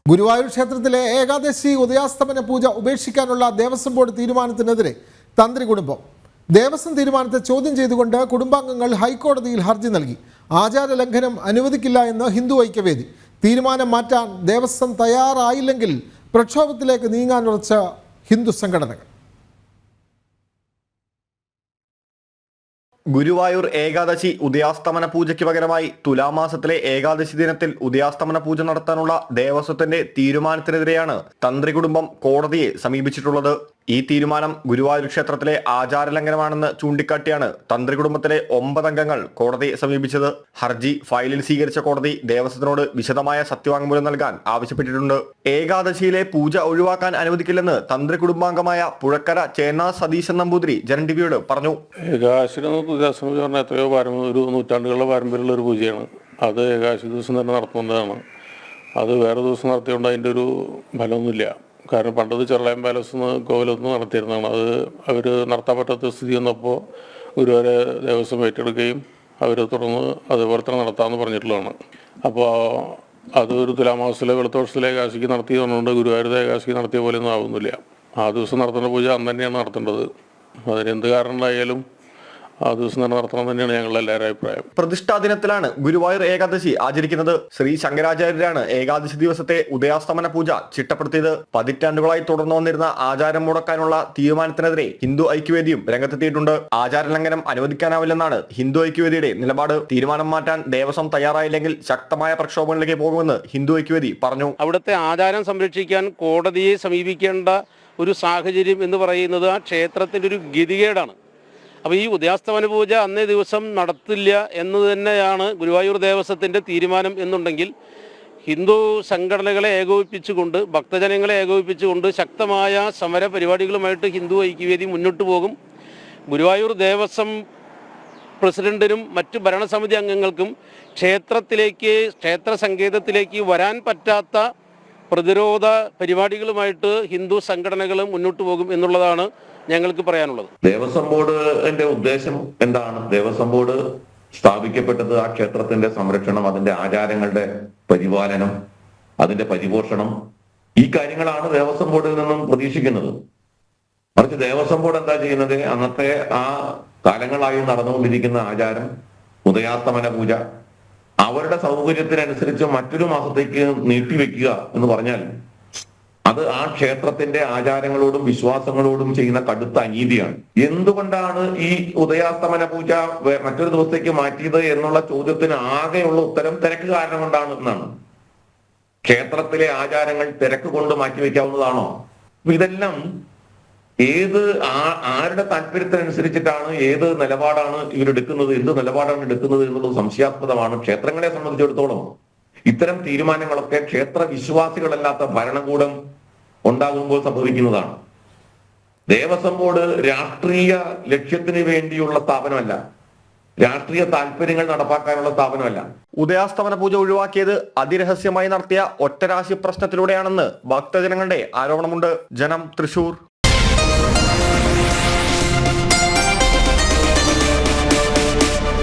ഗുരുവായൂർ ക്ഷേത്രത്തിലെ ഏകാദശി ഉദയാസ്തമന പൂജ ഉപേക്ഷിക്കാനുള്ള ദേവസ്വം ബോർഡ് തീരുമാനത്തിനെതിരെ തന്ത്രി കുടുംബം. ദേവസ്വം തീരുമാനത്തെ ചോദ്യം ചെയ്തുകൊണ്ട് കുടുംബാംഗങ്ങൾ ഹൈക്കോടതിയിൽ ഹർജി നൽകി. ആചാര ലംഘനം അനുവദിക്കില്ല എന്ന് ഹിന്ദു ഐക്യവേദി. തീരുമാനം മാറ്റാൻ ദേവസ്വം തയ്യാറായില്ലെങ്കിൽ പ്രക്ഷോഭത്തിലേക്ക് നീങ്ങാനുറച്ച ഹിന്ദു സംഘടനകൾ. ഗുരുവായൂർ ഏകാദശി ഉദയാസ്തമന പൂജയ്ക്ക് പകരമായി തുലാമാസത്തിലെ ഏകാദശി ദിനത്തിൽ ഉദയാസ്തമന പൂജ നടത്താനുള്ള ദേവസ്വത്തിന്റെ തീരുമാനത്തിനെതിരെയാണ് തന്ത്രി കുടുംബം കോടതിയെ സമീപിച്ചിട്ടുള്ളത്. ഈ തീരുമാനം ഗുരുവായൂർ ക്ഷേത്രത്തിലെ ആചാരലംഘനമാണെന്ന് ചൂണ്ടിക്കാട്ടിയാണ് തന്ത്രി കുടുംബത്തിലെ 9 അംഗങ്ങൾ കോടതിയെ സമീപിച്ചത്. ഹർജി ഫയലിൽ സ്വീകരിച്ച കോടതി ദേവസ്വത്തിനോട് വിശദമായ സത്യവാങ്മൂലം നൽകാൻ ആവശ്യപ്പെട്ടിട്ടുണ്ട്. ഏകാദശിയിലെ പൂജ ഒഴിവാക്കാൻ അനുവദിക്കില്ലെന്ന് തന്ത്രി കുടുംബാംഗമായ പുഴക്കര ചേന്ന സതീശൻ നമ്പൂതിരി ജനം ടിവിയോട് പറഞ്ഞു. എത്രയോ ഒരു നൂറ്റാണ്ടുകളുടെ പാരമ്പര്യമുള്ള ഒരു പൂജയാണ്. അത് ഏകാദശി ദിവസം തന്നെ നടത്തുന്നതാണ്. അത് വേറെ ദിവസം നടത്തിയോണ്ട് അതിൻ്റെ ഒരു ഫലമൊന്നുമില്ല. കാരണം പണ്ടത് ചെറുളയം പാലസ് കോവിലൊന്ന് നടത്തിയിരുന്നതാണ്. അത് അവർ നടത്താൻ പറ്റാത്ത സ്ഥിതി വന്നപ്പോൾ ഗുരുവായൂർ ദേവസ്വം ഏറ്റെടുക്കുകയും അവർ തുടർന്ന് അതുപോലെ തന്നെ നടത്താമെന്ന് പറഞ്ഞിട്ടുള്ളതാണ്. അപ്പോൾ അത് ഒരു തുലാമാസത്തിലെ വെളുത്ത വർഷത്തിലെ ഏകാദശിക്ക് നടത്തി തന്നുകൊണ്ട് ഗുരുവായൂർ ഏകാദശിക്ക് നടത്തിയ പോലെയൊന്നും ആവുന്നില്ല. ആ ദിവസം നടത്തേണ്ട പൂജ അന്ന് തന്നെയാണ് നടത്തേണ്ടത്. അതിനെന്ത് കാരണം ഉണ്ടായാലും ആ ദിവസം തന്നെ നടത്തണം തന്നെയാണ് ഞങ്ങളുടെ എല്ലാവരുടെ അഭിപ്രായം. പ്രതിഷ്ഠാ ദിനത്തിലാണ് ഗുരുവായൂർ ഏകാദശി ആചരിക്കുന്നത്. ശ്രീ ശങ്കരാചാര്യരാണ് ഏകാദശി ദിവസത്തെ ഉദയാസ്തമന പൂജ ചിട്ടപ്പെടുത്തിയത്. പതിറ്റാണ്ടുകളായി തുടർന്നു വന്നിരുന്ന ആചാരം മുടക്കാനുള്ള തീരുമാനത്തിനെതിരെ ഹിന്ദു ഐക്യവേദിയും രംഗത്തെത്തിയിട്ടുണ്ട്. ആചാരലംഘനം അനുവദിക്കാനാവില്ലെന്നാണ് ഹിന്ദു ഐക്യവേദിയുടെ നിലപാട്. തീരുമാനം മാറ്റാൻ ദേവസ്വം തയ്യാറായില്ലെങ്കിൽ ശക്തമായ പ്രക്ഷോഭങ്ങളിലേക്ക് പോകുമെന്ന് ഹിന്ദു ഐക്യവേദി പറഞ്ഞു. അവിടുത്തെ ആചാരം സംരക്ഷിക്കാൻ കോടതിയെ സമീപിക്കേണ്ട ഒരു സാഹചര്യം എന്ന് പറയുന്നത് ആ ക്ഷേത്രത്തിൻ്റെ ഒരു ഗതികേടാണ്. അപ്പോൾ ഈ ഉദയാസ്തമന പൂജ അന്നേ ദിവസം നടത്തില്ല എന്ന് തന്നെയാണ് ഗുരുവായൂർ ദേവസ്വത്തിൻ്റെ തീരുമാനം എന്നുണ്ടെങ്കിൽ ഹിന്ദു സംഘടനകളെ ഏകോപിപ്പിച്ചുകൊണ്ട് ഭക്തജനങ്ങളെ ഏകോപിപ്പിച്ചുകൊണ്ട് ശക്തമായ സമര പരിപാടികളുമായിട്ട് ഹിന്ദു ഐക്യവേദി മുന്നോട്ട് പോകും. ഗുരുവായൂർ ദേവസ്വം പ്രസിഡന്റിനും മറ്റു ഭരണസമിതി അംഗങ്ങൾക്കും ക്ഷേത്ര സങ്കേതത്തിലേക്ക് വരാൻ പറ്റാത്ത പ്രതിരോധ പരിപാടികളുമായിട്ട് ഹിന്ദു സംഘടനകൾ മുന്നോട്ട് പോകും എന്നുള്ളതാണ് ഞങ്ങൾക്ക് പറയാനുള്ളത്. ദേവസ്വം ബോർഡിന്റെ ഉദ്ദേശം എന്താണ്? ദേവസ്വം ബോർഡ് സ്ഥാപിക്കപ്പെട്ടത് ആ ക്ഷേത്രത്തിന്റെ സംരക്ഷണം, അതിന്റെ ആചാരങ്ങളുടെ പരിപാലനം, അതിന്റെ പരിപോഷണം, ഈ കാര്യങ്ങളാണ് ദേവസ്വം ബോർഡിൽ നിന്നും പ്രതീക്ഷിക്കുന്നത്. മറിച്ച് ദേവസ്വം ബോർഡ് എന്താ ചെയ്യുന്നത്? അന്നത്തെ ആ കാലങ്ങളായി നടന്നുകൊണ്ടിരിക്കുന്ന ആചാരം ഉദയാസ്തമന പൂജ അവരുടെ സൗകര്യത്തിനനുസരിച്ച് മറ്റൊരു മാസത്തേക്ക് നീട്ടിവെക്കുക എന്ന് പറഞ്ഞാൽ അത് ആ ക്ഷേത്രത്തിന്റെ ആചാരങ്ങളോടും വിശ്വാസങ്ങളോടും ചെയ്യുന്ന കടുത്ത അനീതിയാണ്. എന്തുകൊണ്ടാണ് ഈ ഉദയാസ്തമന പൂജ മറ്റൊരു ദിവസത്തേക്ക് മാറ്റിയത് എന്നുള്ള ചോദ്യത്തിന് ആകെയുള്ള ഉത്തരം തിരക്ക് കാരണം കൊണ്ടാണ് എന്നാണ്. ക്ഷേത്രത്തിലെ ആചാരങ്ങൾ തിരക്ക് കൊണ്ട് മാറ്റിവെക്കാവുന്നതാണോ? ഇതെല്ലാം ആരുടെ താല്പര്യത്തിനനുസരിച്ചിട്ടാണ്, ഏത് നിലപാടാണ് ഇവരെടുക്കുന്നത്, എന്ത് നിലപാടാണ് എടുക്കുന്നത് എന്നുള്ളത് സംശയാസ്പദമാണ്. ക്ഷേത്രങ്ങളെ സംബന്ധിച്ചിടത്തോളം ഇത്തരം തീരുമാനങ്ങളൊക്കെ ക്ഷേത്ര വിശ്വാസികളല്ലാത്ത ഭരണകൂടം ഉണ്ടാകുമ്പോൾ സംഭവിക്കുന്നതാണ്. ദേവസ്വം ബോർഡ് രാഷ്ട്രീയ ലക്ഷ്യത്തിന് വേണ്ടിയുള്ള സ്ഥാപനമല്ല, രാഷ്ട്രീയ താല്പര്യങ്ങൾ നടപ്പാക്കാനുള്ള സ്ഥാപനമല്ല. ഉദയാസ്തമന പൂജ ഒഴിവാക്കിയത് അതിരഹസ്യമായി നടത്തിയ ഒറ്റരാശി പ്രശ്നത്തിലൂടെയാണെന്ന് ഭക്തജനങ്ങളുടെ ആരോപണമുണ്ട്. ജനം, തൃശൂർ.